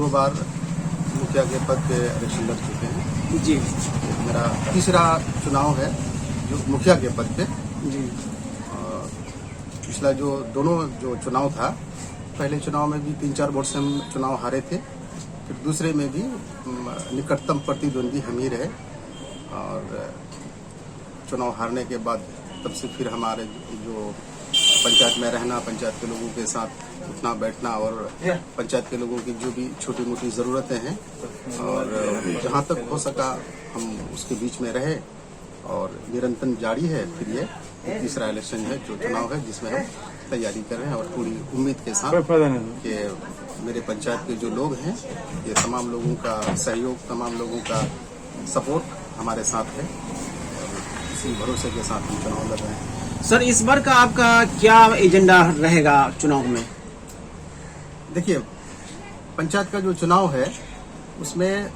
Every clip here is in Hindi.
2 बार मुखिया के पद पे इलेक्शन लड़ चुके हैं जी मेरा तीसरा चुनाव है जो मुखिया के पद पे। जी पिछला जो दोनों जो चुनाव था, पहले चुनाव में भी 3-4 वोट से हम चुनाव हारे थे, फिर दूसरे में भी निकटतम प्रतिद्वंदी हम ही रहे और चुनाव हारने के बाद तब से फिर हमारे जो पंचायत में रहना, पंचायत के लोगों के साथ उठना बैठना और पंचायत के लोगों की जो भी छोटी मोटी ज़रूरतें हैं और जहाँ तक हो सका हम उसके बीच में रहे और निरंतर जारी है। फिर ये तीसरा इलेक्शन है जो चुनाव है जिसमें हम तैयारी कर रहे हैं और पूरी उम्मीद के साथ कि मेरे पंचायत के जो लोग हैं, ये तमाम लोगों का सहयोग, तमाम लोगों का सपोर्ट हमारे साथ है और इसी भरोसे के साथ हम चुनाव लड़ रहे हैं। सर, इस बार का आपका क्या एजेंडा रहेगा चुनाव में? देखिए, पंचायत का जो चुनाव है उसमें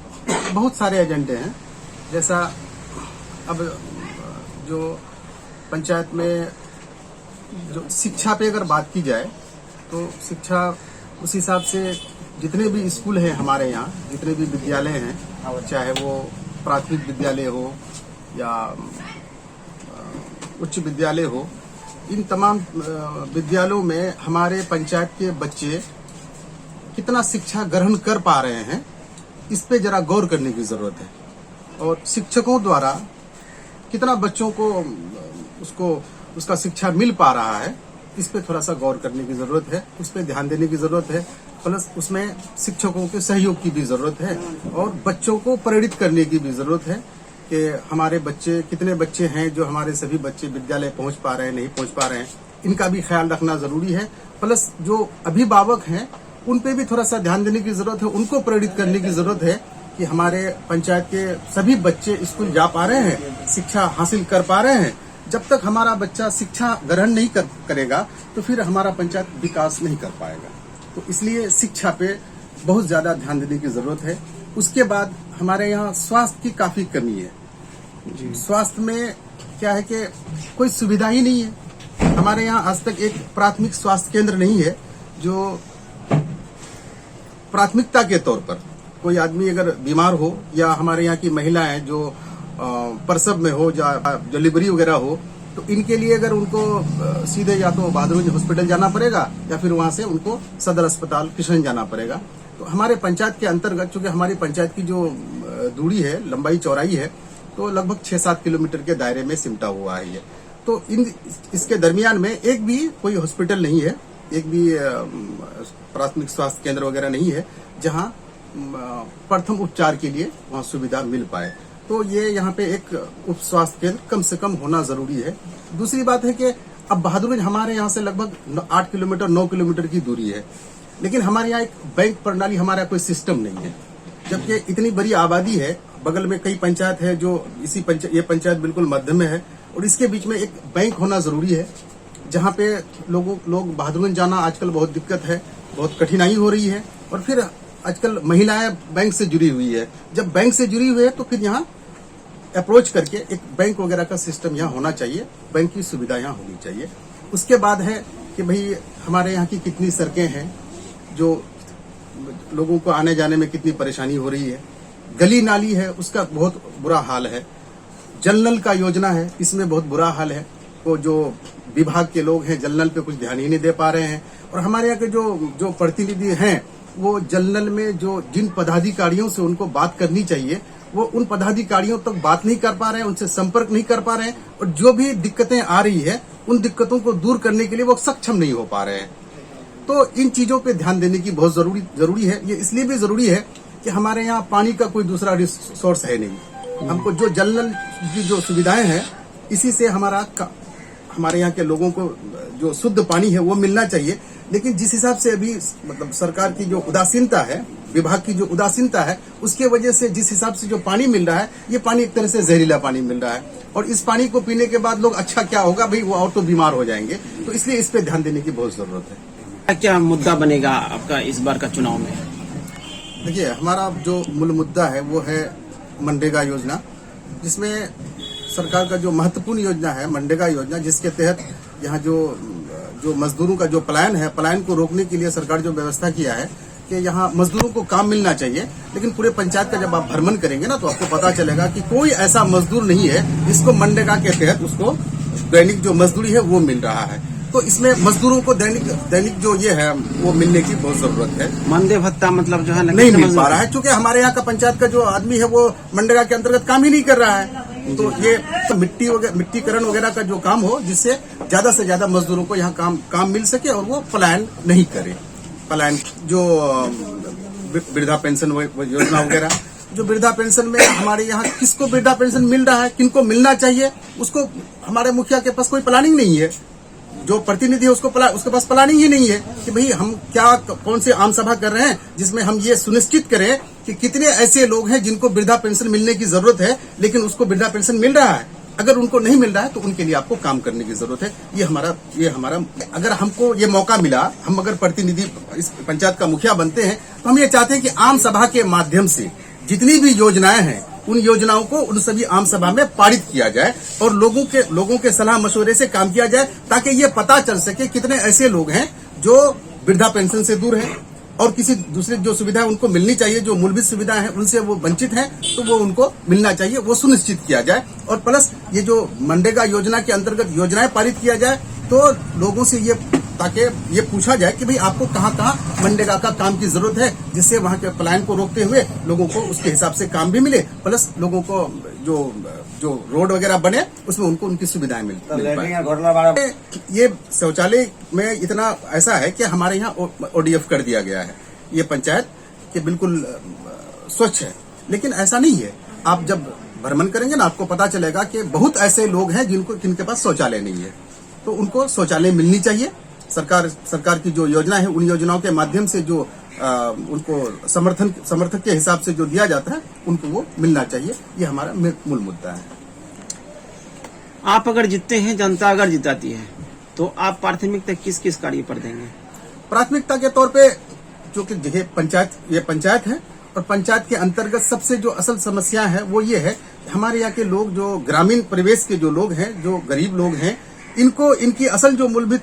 बहुत सारे एजेंडे हैं। जैसा अब जो पंचायत में जो शिक्षा पे अगर बात की जाए तो शिक्षा उस हिसाब से जितने भी स्कूल हैं हमारे यहाँ, जितने भी विद्यालय हैं, चाहे वो प्राथमिक विद्यालय हो या उच्च विद्यालय हो, इन तमाम विद्यालयों में हमारे पंचायत के बच्चे कितना शिक्षा ग्रहण कर पा रहे हैं, इस पे जरा गौर करने की जरूरत है। और शिक्षकों द्वारा कितना बच्चों को उसका शिक्षा मिल पा रहा है, इस पे थोड़ा सा गौर करने की जरूरत है, उस पे ध्यान देने की जरूरत है। प्लस उसमें शिक्षकों के सहयोग की भी जरूरत है और बच्चों को प्रेरित करने की भी जरूरत है कि हमारे बच्चे, कितने बच्चे हैं जो हमारे सभी बच्चे विद्यालय पहुंच पा रहे हैं, नहीं पहुंच पा रहे हैं, इनका भी ख्याल रखना जरूरी है। प्लस जो अभिभावक हैं उन पे भी थोड़ा सा ध्यान देने की जरूरत है, उनको प्रेरित करने की जरूरत है कि हमारे पंचायत के सभी बच्चे स्कूल जा पा रहे हैं, शिक्षा हासिल कर पा रहे हैं। जब तक हमारा बच्चा शिक्षा ग्रहण नहीं करेगा तो फिर हमारा पंचायत विकास नहीं कर पाएगा। तो इसलिए शिक्षा पे बहुत ज्यादा ध्यान देने की जरूरत है। उसके बाद हमारे यहाँ स्वास्थ्य की काफी कमी है। स्वास्थ्य में क्या है कि कोई सुविधा ही नहीं है। हमारे यहाँ आज तक एक प्राथमिक स्वास्थ्य केंद्र नहीं है जो प्राथमिकता के तौर पर कोई आदमी अगर बीमार हो या हमारे यहाँ की महिलाएं जो प्रसव में हो या डिलीवरी वगैरह हो, तो इनके लिए अगर उनको सीधे या तो बहादुरगंज हॉस्पिटल जाना पड़ेगा या फिर वहां से उनको सदर अस्पताल किशनगंज जाना पड़ेगा। तो हमारे पंचायत के अंतर्गत, चूंकि हमारी पंचायत की जो दूरी है, लंबाई चौड़ाई है, तो लगभग 6-7 किलोमीटर के दायरे में सिमटा हुआ है ये। तो इसके दरमियान में एक भी कोई हॉस्पिटल नहीं है, एक भी प्राथमिक स्वास्थ्य केंद्र वगैरह नहीं है जहां प्रथम उपचार के लिए वहां सुविधा मिल पाए। तो ये यहाँ पे एक उप स्वास्थ्य केंद्र कम से कम होना जरूरी है। दूसरी बात है कि अब बहादुरगंज हमारे यहाँ से लगभग 8 किलोमीटर 9 किलोमीटर की दूरी है, लेकिन हमारे यहाँ एक बैंक प्रणाली, हमारा कोई सिस्टम नहीं है। जबकि इतनी बड़ी आबादी है, बगल में कई पंचायत है जो ये पंचायत बिल्कुल मध्य में है और इसके बीच में एक बैंक होना जरूरी है जहाँ पे लोग बहादुरगंज जाना आजकल बहुत दिक्कत है, बहुत कठिनाई हो रही है। और फिर आजकल महिलाएं बैंक से जुड़ी हुई है। जब बैंक से जुड़ी हुई है तो फिर यहाँ अप्रोच करके एक बैंक वगैरह का सिस्टम यहाँ होना चाहिए, बैंक की सुविधा यहाँ होनी चाहिए। उसके बाद है कि भाई हमारे यहाँ की कितनी सड़कें हैं जो लोगों को आने जाने में कितनी परेशानी हो रही है, गली नाली है उसका बहुत बुरा हाल है, जल नल का योजना है इसमें बहुत बुरा हाल है। वो जो विभाग के लोग हैं जल नल पे कुछ ध्यान ही नहीं दे पा रहे हैं और हमारे यहाँ के जो प्रतिनिधि हैं वो जल नल में जिन पदाधिकारियों से उनको बात करनी चाहिए वो उन पदाधिकारियों तक बात नहीं कर पा रहे हैं, उनसे संपर्क नहीं कर पा रहे हैं और जो भी दिक्कतें आ रही है उन दिक्कतों को दूर करने के लिए वो सक्षम नहीं हो पा रहे हैं। तो इन चीजों पे ध्यान देने की बहुत जरूरी है। ये इसलिए भी जरूरी है कि हमारे यहाँ पानी का कोई दूसरा सोर्स है नहीं। हमको जो जल नल की जो सुविधाएं हैं इसी से हमारे यहाँ के लोगों को जो शुद्ध पानी है वो मिलना चाहिए। लेकिन जिस हिसाब से अभी मतलब सरकार की जो उदासीनता है, विभाग की जो उदासीनता है, उसके वजह से जिस हिसाब से जो पानी मिल रहा है ये पानी एक तरह से जहरीला पानी मिल रहा है और इस पानी को पीने के बाद लोग अच्छा क्या होगा भाई, वो और तो बीमार हो जाएंगे। तो इसलिए इस पे ध्यान देने की बहुत जरूरत है। क्या मुद्दा बनेगा आपका इस बार का चुनाव में? देखिए, हमारा जो मूल मुद्दा है वो है मनरेगा योजना, जिसमें सरकार का जो महत्वपूर्ण योजना है मनरेगा योजना, जिसके तहत यहाँ जो मजदूरों का जो पलायन है, पलायन को रोकने के लिए सरकार जो व्यवस्था किया है कि कि यहाँ मजदूरों को काम मिलना चाहिए, लेकिन पूरे पंचायत का जब आप भ्रमण करेंगे ना तो आपको पता चलेगा कि कोई ऐसा मजदूर नहीं है जिसको मनरेगा के तहत उसको दैनिक जो मजदूरी है वो मिल रहा है। तो इसमें मजदूरों को दैनिक जो ये है वो मिलने की बहुत जरूरत है। मानदेय भत्ता मतलब जो है नहीं मिल पा रहा है, क्योंकि हमारे यहाँ का पंचायत का जो आदमी है वो मनरेगा के अंतर्गत काम ही नहीं कर रहा है। तो ये तो मिट्टीकरण वगैरह का जो काम हो, जिससे ज्यादा से ज्यादा मजदूरों को यहाँ काम मिल सके और वो पलायन नहीं करे। पलायन जो वृद्धा पेंशन योजना वगैरह, जो वृद्धा पेंशन में हमारे यहाँ किसको वृद्धा पेंशन मिल रहा है, किनको मिलना चाहिए, उसको हमारे मुखिया के पास कोई प्लानिंग नहीं है। जो प्रतिनिधि है उसके पास प्लानिंग ही नहीं है कि भाई हम कौन से आम सभा कर रहे हैं जिसमें हम ये सुनिश्चित करें कि कितने ऐसे लोग हैं जिनको वृद्धा पेंशन मिलने की जरूरत है, लेकिन उसको वृद्धा पेंशन मिल रहा है। अगर उनको नहीं मिल रहा है तो उनके लिए आपको काम करने की जरूरत है। ये हमारा अगर हमको ये मौका मिला, हम अगर प्रतिनिधि इस पंचायत का मुखिया बनते हैं तो हम ये चाहते हैं कि आम सभा के माध्यम से जितनी भी योजनाएं हैं उन योजनाओं को उन सभी आम सभा में पारित किया जाए और लोगों के सलाह मशवरे से काम किया जाए, ताकि ये पता चल सके कितने ऐसे लोग हैं जो वृद्धा पेंशन से दूर हैं और किसी दूसरी जो सुविधा उनको मिलनी चाहिए, जो मूलभूत सुविधाएं हैं उनसे वो वंचित हैं, तो वो उनको मिलना चाहिए, वो सुनिश्चित किया जाए। और प्लस ये जो मनरेगा योजना के अंतर्गत योजनाएं पारित किया जाए तो लोगों से ताकि ये पूछा जाए कि भाई आपको कहाँ मनरेगा का काम की जरूरत है, जिससे वहाँ के पलायन को रोकते हुए लोगों को उसके हिसाब से काम भी मिले, प्लस लोगों को जो रोड वगैरह बने उसमें उनको उनकी सुविधाएं मिल पाए। ये शौचालय में इतना ऐसा है कि हमारे यहाँ ODF कर दिया गया है, ये पंचायत के बिल्कुल स्वच्छ है, लेकिन ऐसा नहीं है। आप जब भ्रमण करेंगे ना आपको पता चलेगा कि बहुत ऐसे लोग हैं जिनके पास शौचालय नहीं है, तो उनको शौचालय मिलनी चाहिए। सरकार की जो योजना है उन योजनाओं के माध्यम से जो उनको समर्थक के हिसाब से जो दिया जाता है उनको वो मिलना चाहिए। ये हमारा मूल मुद्दा है। आप अगर जीतते हैं, जनता अगर जिताती है, तो आप प्राथमिकता किस कार्य पर देंगे? प्राथमिकता के तौर पे जो कि ये पंचायत है और पंचायत के अंतर्गत सबसे जो असल समस्या है वो ये है, हमारे यहाँ के लोग जो ग्रामीण परिवेश के जो लोग हैं, जो गरीब लोग हैं, इनकी असल जो मूलभूत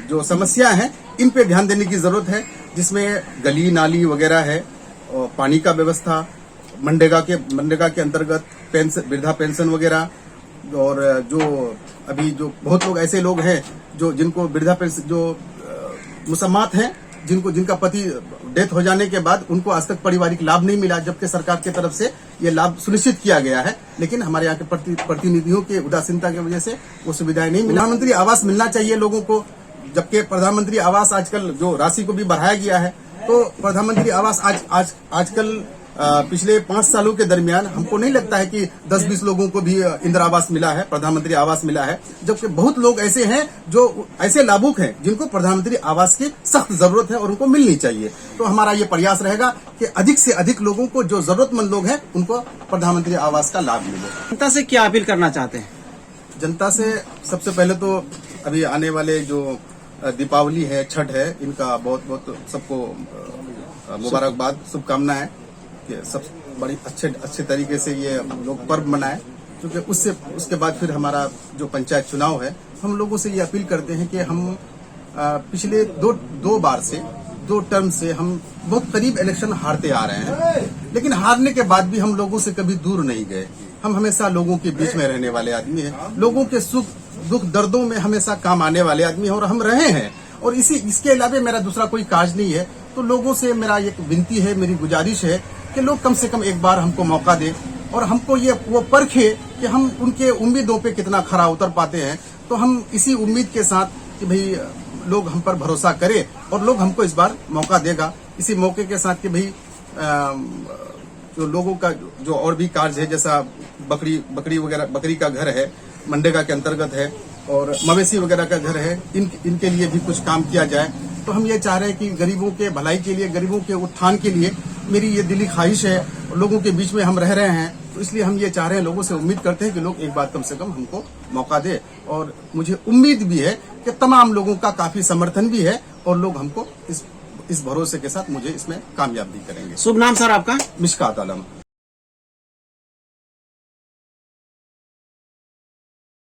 जो समस्या है इन पे ध्यान देने की जरूरत है, जिसमें गली नाली वगैरह है और पानी का व्यवस्था, मनरेगा के अंतर्गत वृद्धा पेंशन वगैरह, और जो अभी जो बहुत लोग ऐसे लोग हैं जिनको वृद्धा पेंशन जो मुसम्मात हैं, जिनका पति डेथ हो जाने के बाद उनको आज तक पारिवारिक लाभ नहीं मिला, जबकि सरकार की तरफ से ये लाभ सुनिश्चित किया गया है, लेकिन हमारे यहाँ के प्रतिनिधियों के उदासीनता की वजह से वो सुविधाएं नहीं मिली। प्रधानमंत्री आवास मिलना चाहिए लोगों को, जबकि प्रधानमंत्री आवास आजकल जो राशि को भी बढ़ाया गया है, तो प्रधानमंत्री आवास आजकल पिछले 5 सालों के दरमियान हमको नहीं लगता है कि 10-20 लोगों को भी इंदिरा आवास मिला है, प्रधानमंत्री आवास मिला है, जबकि बहुत लोग ऐसे हैं जो ऐसे लाभुक हैं जिनको प्रधानमंत्री आवास की सख्त जरूरत है और उनको मिलनी चाहिए। तो हमारा ये प्रयास रहेगा कि अधिक से अधिक लोगों को, जो जरूरतमंद लोग हैं, उनको प्रधानमंत्री आवास का लाभ मिले। जनता से क्या अपील करना चाहते हैं? जनता से सबसे पहले तो अभी आने वाले जो दीपावली है, छठ है, इनका बहुत बहुत सबको मुबारकबाद, शुभकामनाएं कि सब बड़ी अच्छे तरीके से ये लोग पर्व मनाएं, क्योंकि उसके बाद फिर हमारा जो पंचायत चुनाव है, हम लोगों से ये अपील करते हैं कि हम पिछले दो टर्म से हम बहुत करीब इलेक्शन हारते आ रहे हैं, लेकिन हारने के बाद भी हम लोगों से कभी दूर नहीं गए। हम हमेशा लोगों के बीच में रहने वाले आदमी हैं, लोगों के सुख दुख दर्दों में हमेशा काम आने वाले आदमी हैं और हम रहे हैं, और इसके अलावा मेरा दूसरा कोई काज नहीं है। तो लोगों से मेरा एक विनती है, मेरी गुजारिश है कि लोग कम से कम एक बार हमको मौका दें और हमको वो परखे कि हम उनके उम्मीदों पे कितना खरा उतर पाते हैं। तो हम इसी उम्मीद के साथ कि भाई लोग हम पर भरोसा करें और लोग हमको इस बार मौका देगा, इसी मौके के साथ कि भाई जो लोगों का जो और भी कार्य है, जैसा बकरी का घर है, मनरेगा के अंतर्गत है, और मवेशी वगैरह का घर है, इनके लिए भी कुछ काम किया जाए। तो हम ये चाह रहे हैं कि गरीबों के भलाई के लिए, गरीबों के उत्थान के लिए मेरी ये दिली ख्वाहिश है, और लोगों के बीच में हम रह रहे हैं, तो इसलिए हम ये चाह रहे हैं, लोगों से उम्मीद करते हैं कि लोग एक बार कम से कम हमको मौका दे, और मुझे उम्मीद भी है कि तमाम लोगों का काफी समर्थन भी है और लोग हमको इस भरोसे के साथ मुझे इसमें कामयाब भी करेंगे। शुभ नाम सर आपका? मिशकात आलम।